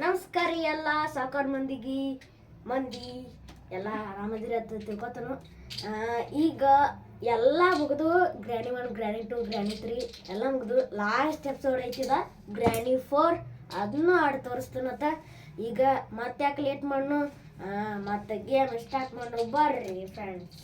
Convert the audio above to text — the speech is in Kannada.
ನಮಸ್ಕಾರ ರೀ ಎಲ್ಲ ಸಾಕಾರ ಮಂದಿ ಎಲ್ಲ ಆರಾಮದಿರಿ ಅಂತ ತಿಳ್ಕೊತನು. ಈಗ ಎಲ್ಲ ಮುಗಿದು ಗ್ರ್ಯಾನಿ 1 ಗ್ರ್ಯಾನಿ 2 ಗ್ರ್ಯಾನಿ 3 ಎಲ್ಲ ಮುಗಿದು ಲಾಸ್ಟ್ ಎಪಿಸೋಡ್ ಐತಿದ ಗ್ರ್ಯಾನಿ 4 ಅದನ್ನು ಆಡಿ ತೋರಿಸ್ತನತ್ತ. ಈಗ ಮತ್ತೆ ಯಾಕೆ ಲೇಟ್ ಮಾಡ್ನು, ಮತ್ತೆ ಗೇಮ್ ಸ್ಟಾರ್ಟ್ ಮಾಡ್ರು ಬರ್ರಿ ಫ್ರೆಂಡ್ಸ್.